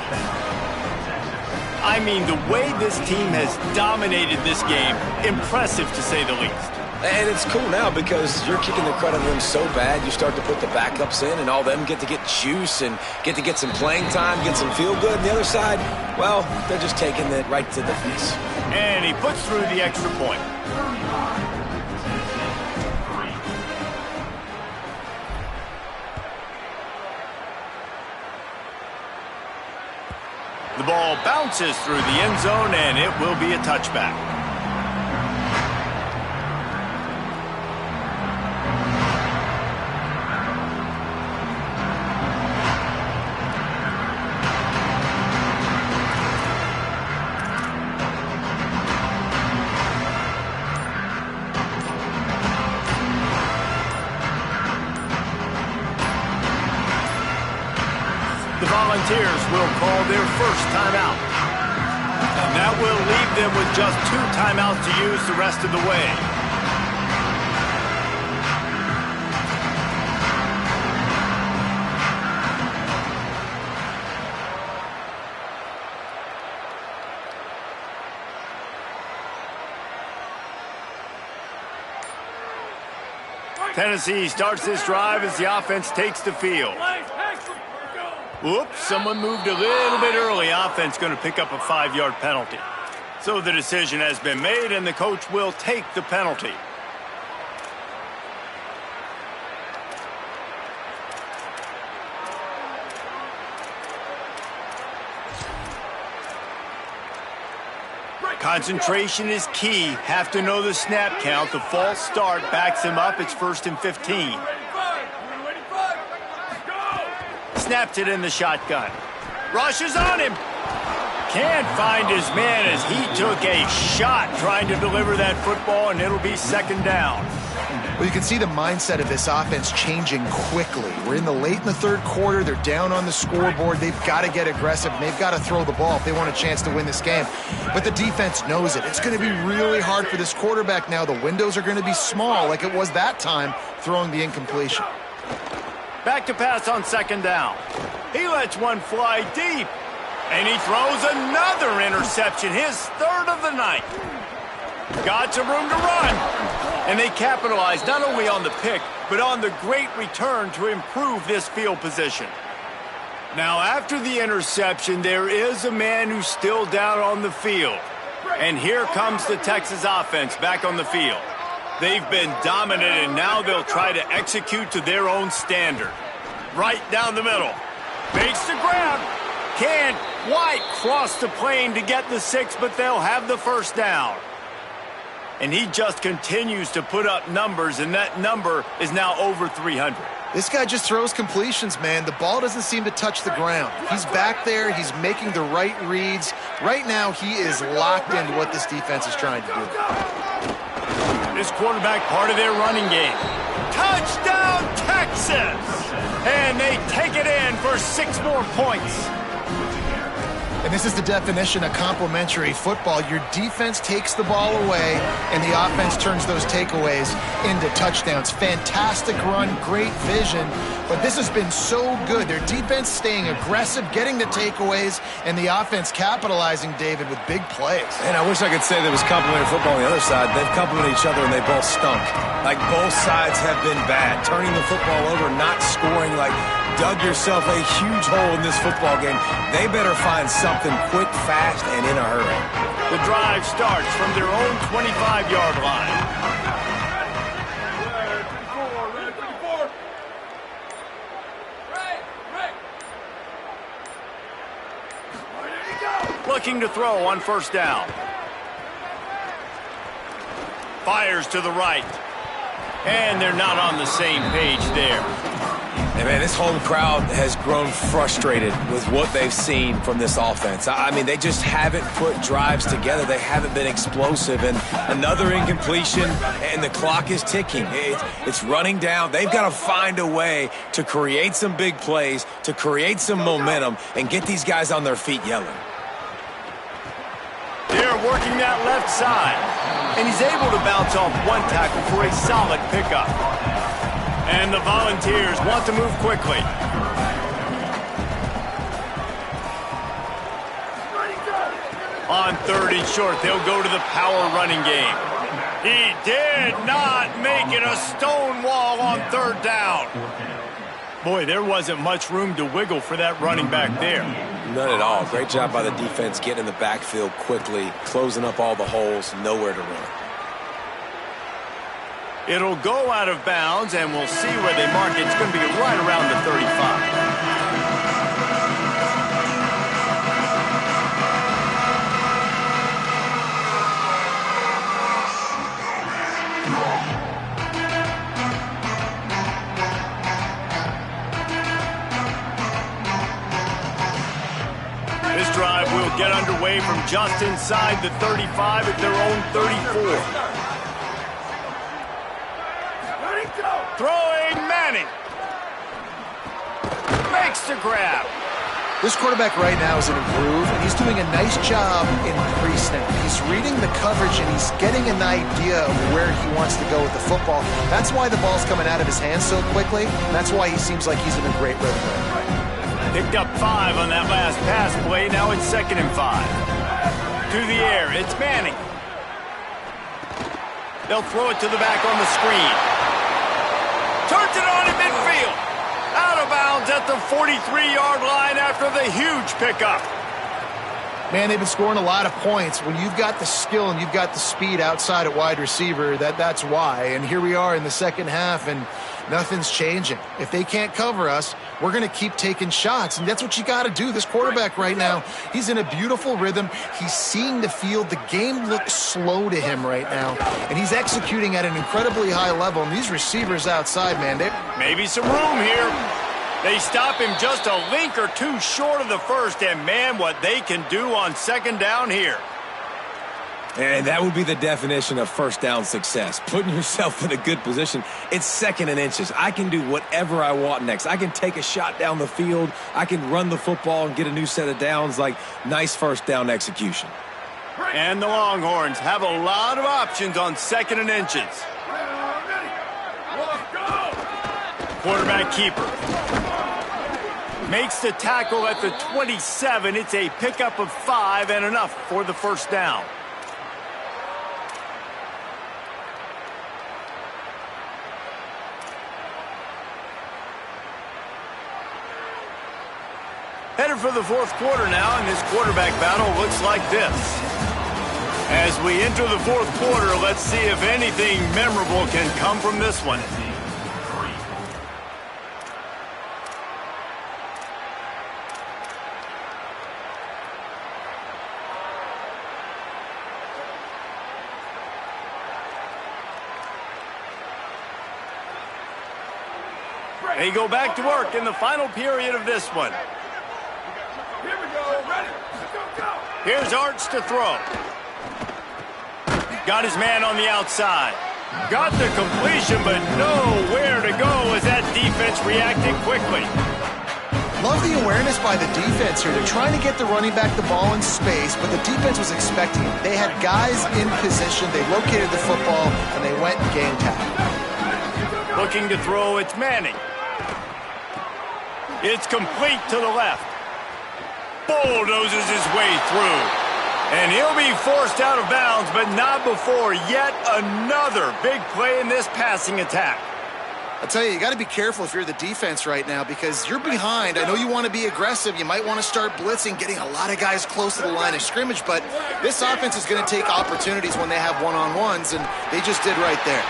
A: I mean, the way this team has dominated this game, impressive to say the least.
C: And it's cool now because you're kicking the crud out of them so bad, you start to put the backups in, and all them get to get juice and get to get some playing time, get some feel good. And the other side, well, they're just taking it right to the face.
A: And he puts through the extra point. The ball bounces through the end zone, and it will be a touchback. The Volunteers will call their first timeout. And that will leave them with just 2 timeouts to use the rest of the way. Tennessee starts this drive as the offense takes the field. Whoops, someone moved a little bit early. Offense going to pick up a 5-yard penalty. So the decision has been made, and the coach will take the penalty. Concentration is key. Have to know the snap count. The false start backs him up. It's 1st and 15. Snapped it in the shotgun. Rushes on him. Can't find his man as he took a shot trying to deliver that football, and it'll be 2nd down.
D: Well, you can see the mindset of this offense changing quickly. We're late in the third quarter. They're down on the scoreboard. They've got to get aggressive, and they've got to throw the ball if they want a chance to win this game. But the defense knows it. It's going to be really hard for this quarterback now. The windows are going to be small like it was that time throwing the incompletion.
A: Back to pass on second down. He lets one fly deep, and he throws another interception, his third of the night. Got some room to run, and they capitalize not only on the pick, but on the great return to improve this field position. Now, after the interception, there is a man who's still down on the field. And here comes the Texas offense back on the field. They've been dominant, and now they'll try to execute to their own standard. Right down the middle. Makes the grab. Can't quite cross the plane to get the 6, but they'll have the first down. And he just continues to put up numbers, and that number is now over 300.
D: This guy just throws completions, man. The ball doesn't seem to touch the ground. He's back there. He's making the right reads. Right now, he is locked into what this defense is trying to do.
A: This quarterback part of their running game. Touchdown, Texas! And they take it in for 6 more points.
D: And this is the definition of complementary football. Your defense takes the ball away, and the offense turns those takeaways into touchdowns. Fantastic run, great vision, but this has been so good. Their defense staying aggressive, getting the takeaways, and the offense capitalizing, David, with big plays.
C: And I wish I could say there was complementary football on the other side. They've complemented each other, and they both stunk. Like, both sides have been bad. Turning the football over, not scoring, like, dug yourself a huge hole in this football game. They better find something quick, fast, and in a hurry.
A: The drive starts from their own 25-yard line. Looking to throw on first down. Fires to the right. And they're not on the same page there.
C: Hey, man, this home crowd has grown frustrated with what they've seen from this offense. I mean, they just haven't put drives together. They haven't been explosive. And another incompletion, and the clock is ticking. It's running down. They've got to find a way to create some big plays, to create some momentum, and get these guys on their feet yelling.
A: They're working that left side, and he's able to bounce off one tackle for a solid pickup. And the Volunteers want to move quickly. On 3rd and short, they'll go to the power running game. He did not make it a stone wall on 3rd down. Boy, there wasn't much room to wiggle for that running back there.
C: None at all. Great job by the defense getting in the backfield quickly, closing up all the holes, nowhere to run.
A: It'll go out of bounds, and we'll see where they mark it. It's going to be right around the 35. This drive will get underway from just inside the 35 at their own 34. Throwing Manning. Makes the grab.
D: This quarterback right now is in a groove, and he's doing a nice job in pre-snap. He's reading the coverage, and he's getting an idea of where he wants to go with the football. That's why the ball's coming out of his hands so quickly, and that's why he seems like he's in a great rhythm right now.
A: Picked up 5 on that last pass play. Now it's 2nd and 5. To the air, it's Manning. They'll throw it to the back on the screen. Turns it on in midfield. Out of bounds at the 43-yard line after the huge pickup.
D: Man, they've been scoring a lot of points. When you've got the skill and you've got the speed outside at wide receiver, that's why. And here we are in the second half, and nothing's changing. If they can't cover us, we're going to keep taking shots, and that's what you got to do. This quarterback right now, he's in a beautiful rhythm. He's seeing the field. The game looks slow to him right now, and he's executing at an incredibly high level. And these receivers outside, man,
A: maybe some room here. They stop him just a link or two short of the first, and man, what they can do on 2nd down here.
C: And that would be the definition of first down success, putting yourself in a good position. It's 2nd and inches. I can do whatever I want next. I can take a shot down the field. I can run the football and get a new set of downs. Like, nice first down execution.
A: And the Longhorns have a lot of options on 2nd and inches. Quarterback keeper. Makes the tackle at the 27. It's a pickup of 5 and enough for the first down. Headed for the 4th quarter now, and this quarterback battle looks like this. As we enter the 4th quarter, let's see if anything memorable can come from this one. They go back to work in the final period of this one.
E: Here we go. Ready. Go.
A: Here's Arch to throw. Got his man on the outside. Got the completion, but nowhere to go as that defense reacted quickly.
D: Love the awareness by the defense here. They're trying to get the running back the ball in space, but the defense was expecting it. They had guys in position. They located the football, and they went and game tackle.
A: Looking to throw, it's Manning. It's complete to the left. Bulldozes his way through. And he'll be forced out of bounds, but not before yet another big play in this passing attack.
D: I'll tell you, you got to be careful if you're the defense right now because you're behind. I know you want to be aggressive. You might want to start blitzing, getting a lot of guys close to the line of scrimmage, but this offense is going to take opportunities when they have one-on-ones, and they just did right there.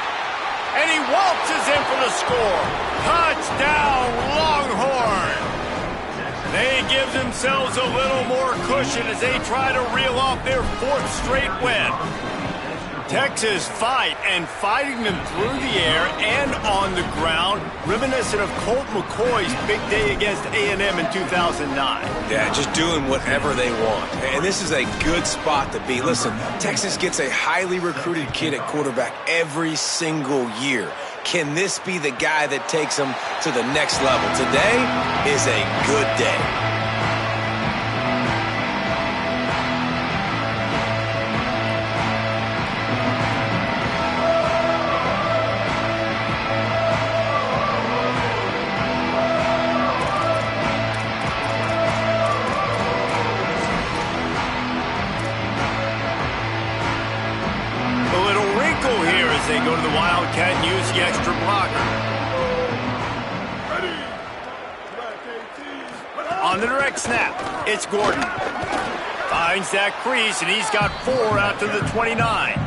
A: And he waltzes in for the score. Touchdown, Longhorn. They give themselves a little more cushion as they try to reel off their 4th straight win. Texas fighting them through the air and on the ground, reminiscent of Colt McCoy's big day against A&M in 2009.
C: Yeah, just doing whatever they want. And this is a good spot to be. Listen, Texas gets a highly recruited kid at quarterback every single year. Can this be the guy that takes them to the next level? Today is a good day.
A: They go to the Wildcat and use the extra blocker. On the direct snap, it's Gordon. Finds that crease, and he's got 4 out to the 29.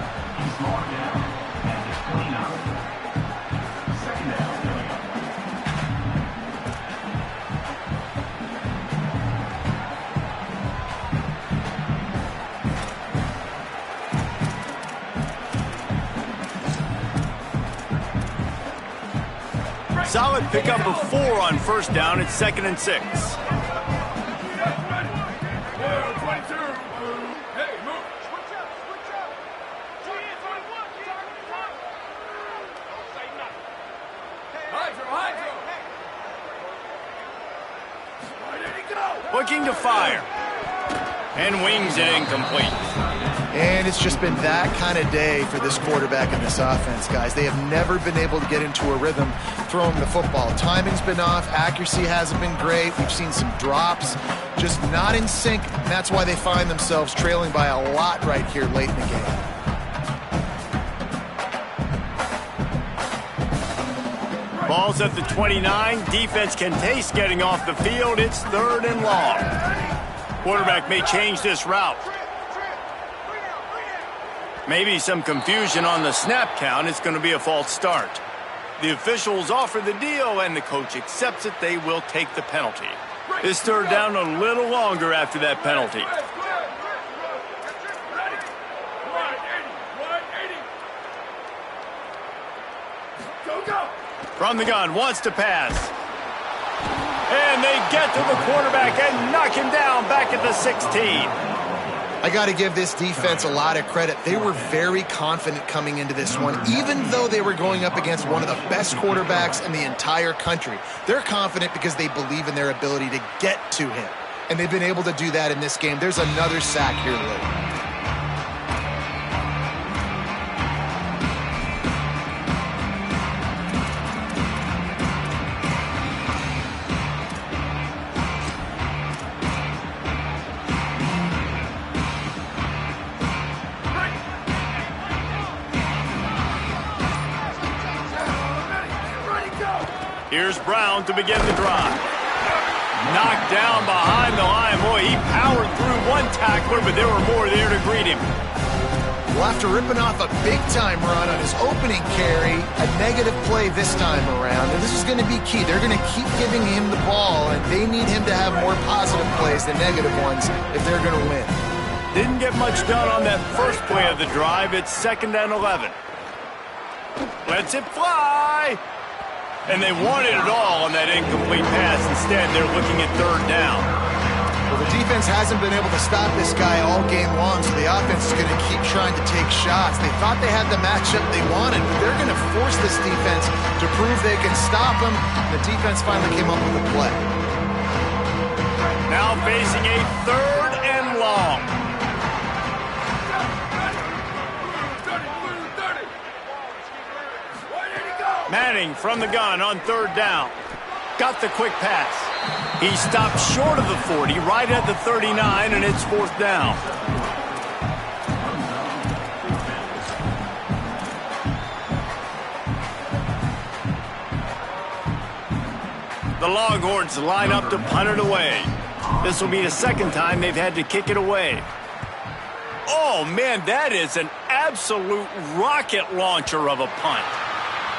A: Solid pickup of 4 on first down. It's 2nd and 6. Looking to fire. And wings it incomplete.
D: And it's just been that kind of day for this quarterback and this offense, guys. They have never been able to get into a rhythm throwing the football. Timing's been off. Accuracy hasn't been great. We've seen some drops. Just not in sync. And that's why they find themselves trailing by a lot right here late in the game.
A: Ball's at the 29. Defense can taste getting off the field. It's 3rd and long. Quarterback may change this route. Maybe some confusion on the snap count. It's going to be a false start. The officials offer the deal, and the coach accepts it. They will take the penalty. This 3rd down a little longer after that penalty. From the gun, wants to pass. And they get to the quarterback and knock him down back at the 16.
D: I got to give this defense a lot of credit. They were very confident coming into this one, even though they were going up against one of the best quarterbacks in the entire country. They're confident because they believe in their ability to get to him, and they've been able to do that in this game. There's another sack here late.
A: Here's Brown to begin the drive. Knocked down behind the line. Boy, he powered through one tackler, but there were more there to greet him.
D: Well, after ripping off a big-time run on his opening carry, a negative play this time around, and this is going to be key. They're going to keep giving him the ball, and they need him to have more positive plays than negative ones if they're going to win.
A: Didn't get much done on that first play of the drive. It's 2nd and 11. Lets it fly. And they wanted it all on that incomplete pass. Instead, they're looking at 3rd down.
D: Well, the defense hasn't been able to stop this guy all game long, so the offense is going to keep trying to take shots. They thought they had the matchup they wanted, but they're going to force this defense to prove they can stop him. The defense finally came up with a play.
A: Now facing a 3rd and long. Manning from the gun on 3rd down. Got the quick pass. He stopped short of the 40, right at the 39, and it's 4th down. The Longhorns line up to punt it away. This will be the 2nd time they've had to kick it away. Oh, man, that is an absolute rocket launcher of a punt.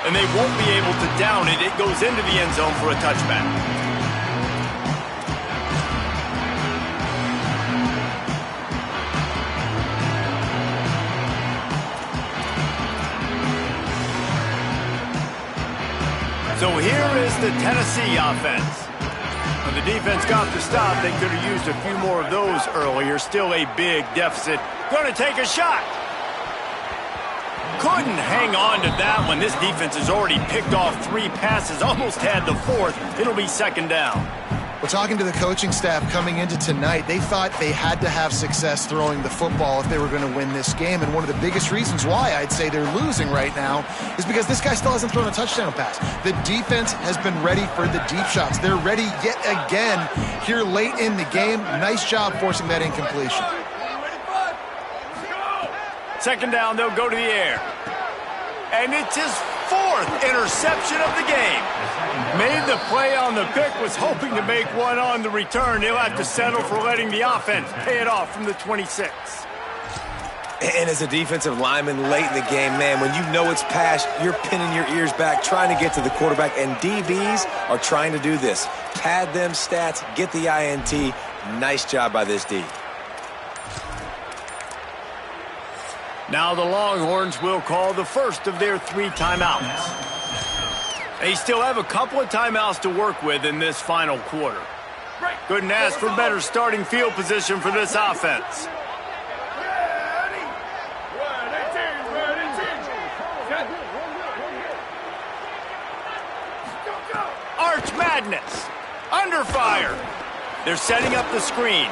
A: And they won't be able to down it. It goes into the end zone for a touchback. So here is the Tennessee offense. When the defense got the stop, they could have used a few more of those earlier. Still a big deficit. Going to take a shot. Couldn't hang on to that one. This defense has already picked off 3 passes, almost had the 4th. It'll be 2nd down.
D: Well, talking to the coaching staff coming into tonight, they thought they had to have success throwing the football if they were going to win this game. And one of the biggest reasons why I'd say they're losing right now is because this guy still hasn't thrown a touchdown pass. The defense has been ready for the deep shots. They're ready yet again here late in the game. Nice job forcing that incompletion.
A: 2nd down, they'll go to the air. And it's his 4th interception of the game. Made the play on the pick, was hoping to make one on the return. He'll have to settle for letting the offense pay it off from the 26.
C: And as a defensive lineman late in the game, man, when you know it's pass, you're pinning your ears back, trying to get to the quarterback, and DBs are trying to do this. Pad them stats, get the INT. Nice job by this D.
A: Now the Longhorns will call the first of their 3 timeouts. They still have a couple of timeouts to work with in this final quarter. Couldn't ask for better starting field position for this offense. Arch Madness. Under fire. They're setting up the screen.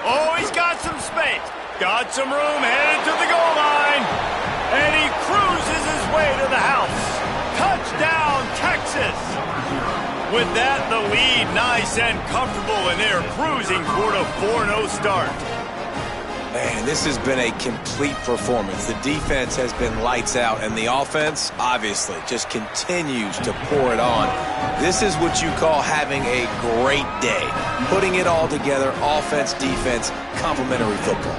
A: Oh, he's got some space. Got some room, headed to the goal line. And he cruises his way to the house. Touchdown, Texas. With that, the lead nice and comfortable, and they're cruising toward a 4-0 start.
C: Man, this has been a complete performance. The defense has been lights out, and the offense, obviously, just continues to pour it on. This is what you call having a great day. Putting it all together, offense, defense, complementary football.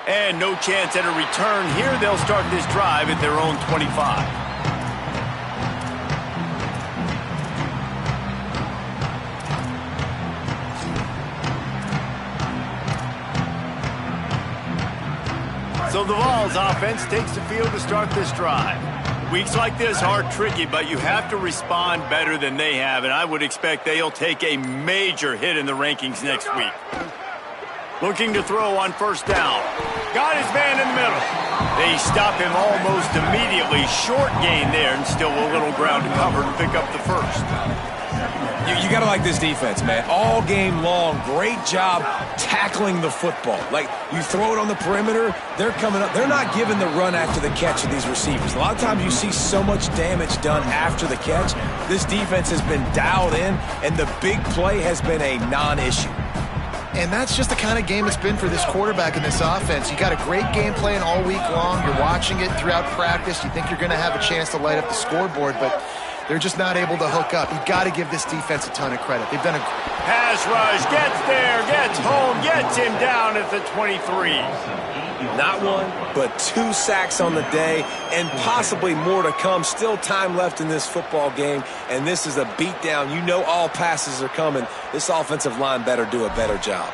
A: And no chance at a return here. They'll start this drive at their own 25. So the Vols offense takes the field to start this drive. Weeks like this are tricky, but you have to respond better than they have, and I would expect they'll take a major hit in the rankings next week. Looking to throw on first down. Got his man in the middle. They stop him almost immediately. Short gain there, and still a little ground to cover to pick up the first.
C: You got to like this defense, man. All game long, great job tackling the football. Like, you throw it on the perimeter, they're coming up. They're not giving the run after the catch of these receivers. A lot of times you see so much damage done after the catch. This defense has been dialed in, and the big play has been a non-issue.
D: And that's just the kind of game it's been for this quarterback in this offense. You got a great game plan all week long. You're watching it throughout practice. You think you're going to have a chance to light up the scoreboard, but they're just not able to hook up. You've got to give this defense a ton of credit. They've done a
A: pass rush, gets there, gets home, gets him down at the 23.
C: Not one, but 2 sacks on the day, and possibly more to come. Still time left in this football game, and this is a beatdown. You know all passes are coming. This offensive line better do a better job.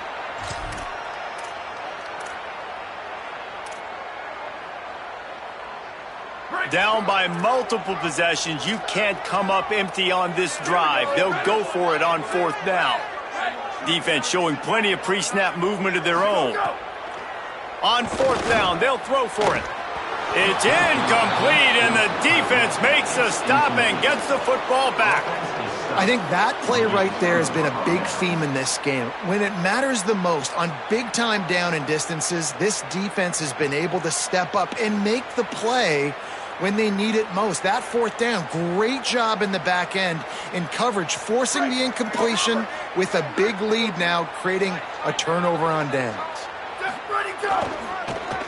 A: Down by multiple possessions, you can't come up empty on this drive. They'll go for it on fourth down. Defense showing plenty of pre-snap movement of their own. On fourth down, they'll throw for it. It's incomplete, and the defense makes a stop and gets the football back.
D: I think that play right there has been a big theme in this game. When it matters the most, on big-time down and distances, this defense has been able to step up and make the play when they need it most. That fourth down, great job in the back end in coverage, forcing the incompletion with a big lead now, creating a turnover on downs.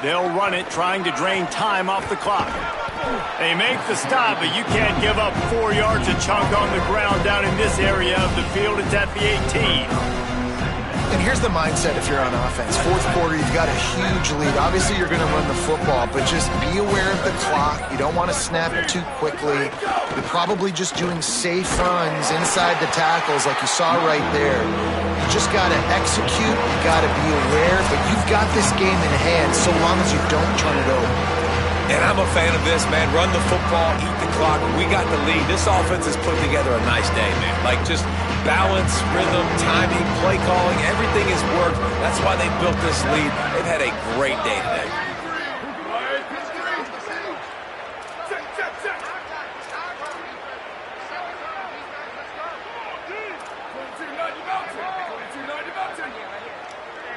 A: They'll run it, trying to drain time off the clock. They make the stop, but you can't give up 4 yards a chunk on the ground down in this area of the field. It's at the 18.
D: And here's the mindset if you're on offense. Fourth quarter, you've got a huge lead. Obviously, you're going to run the football, but just be aware of the clock. You don't want to snap it too quickly. You're probably just doing safe runs inside the tackles like you saw right there. You just got to execute. You got to be aware, but you've got this game in hand so long as you don't turn it over.
C: And I'm a fan of this, man. Run the football, eat the clock. We got the lead. This offense has put together a nice day, man. Like, just balance, rhythm, timing, play calling, everything has worked. That's why they built this lead. They've had a great day today.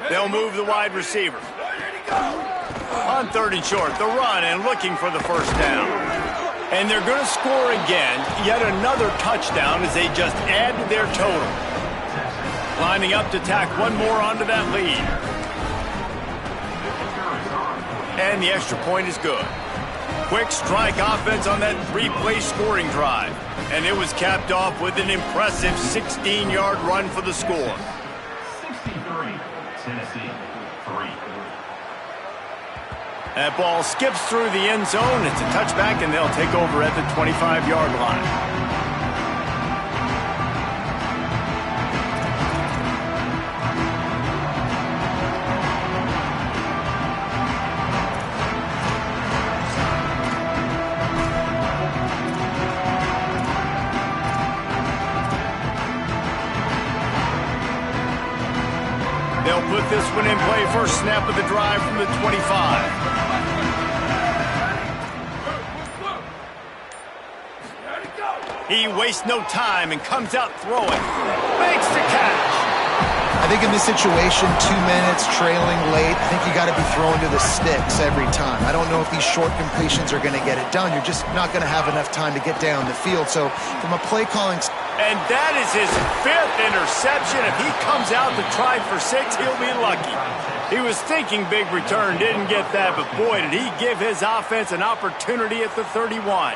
A: They'll move the wide receiver. On third and short, the run and looking for the first down. And they're going to score again, yet another touchdown as they just add to their total. Lining up to tack one more onto that lead. And the extra point is good. Quick strike offense on that 3-play scoring drive. And it was capped off with an impressive 16-yard run for the score.
E: 63, Tennessee, 3.
A: That ball skips through the end zone. It's a touchback, and they'll take over at the 25-yard line. They'll put this one in play. First snap of the drive from the 25. He wastes no time and comes out throwing. Makes the catch.
D: I think in this situation, 2 minutes, trailing late, I think you got to be throwing to the sticks every time. I don't know if these short completions are going to get it done. You're just not going to have enough time to get down the field. So from a play calling
A: and that is his 5th interception. If he comes out to try for 6, he'll be lucky. He was thinking big return, didn't get that, but boy, did he give his offense an opportunity at the 31.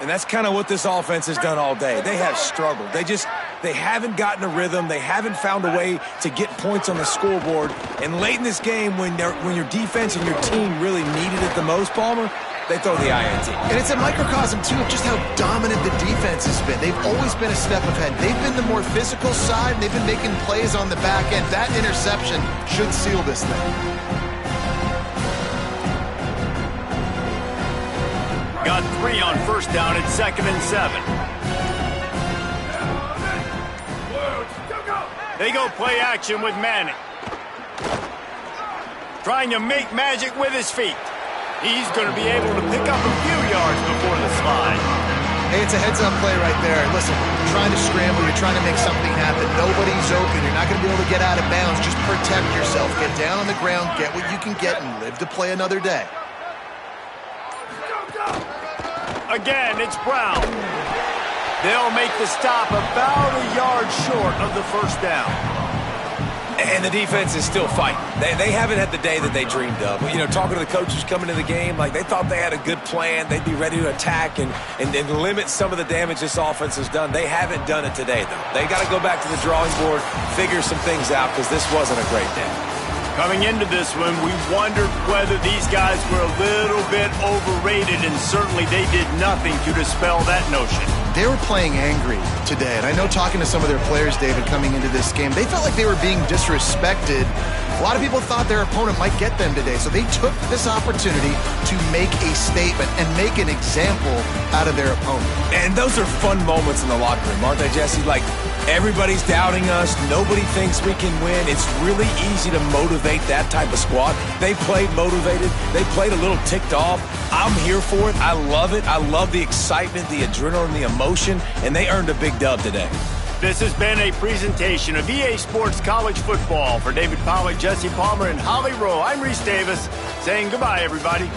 C: And that's kind of what this offense has done all day. They have struggled. They haven't gotten a rhythm. They haven't found a way to get points on the scoreboard. And late in this game, when your defense and your team really needed it the most, Palmer, they throw the INT.
D: And it's a microcosm, too, of just how dominant the defense has been. They've always been a step ahead. They've been the more physical side, and they've been making plays on the back end. That interception should seal this thing.
A: got 3 on first down at 2nd and 7. They go play action with Manning. Trying to make magic with his feet. He's going to be able to pick up a few yards before the slide.
D: Hey, it's a heads-up play right there. Listen, you're trying to scramble. You're trying to make something happen. Nobody's open. You're not going to be able to get out of bounds. Just protect yourself. Get down on the ground, get what you can get, and live to play another day.
A: Again, it's Brown. They'll make the stop about a yard short of the first down.
C: And the defense is still fighting. They haven't had the day that they dreamed of. You know, talking to the coaches coming into the game, like they thought they had a good plan. They'd be ready to attack and limit some of the damage this offense has done. They haven't done it today, though. They got to go back to the drawing board, figure some things out, because this wasn't a great day.
A: Coming into this one, we wondered whether these guys were a little bit overrated, and certainly they did nothing to dispel that notion.
D: They were playing angry today, and I know talking to some of their players, David, coming into this game, they felt like they were being disrespected. A lot of people thought their opponent might get them today, so they took this opportunity to make a statement and make an example out of their opponent.
C: And those are fun moments in the locker room, aren't they, Jesse? Like, everybody's doubting us. Nobody thinks we can win. It's really easy to motivate that type of squad. They played motivated. They played a little ticked off. I'm here for it. I love it. I love the excitement, the adrenaline, the emotion, and they earned a big dub today.
A: This has been a presentation of EA Sports College Football. For David Pollack, Jesse Palmer, and Holly Rowe, I'm Reese Davis saying goodbye, everybody.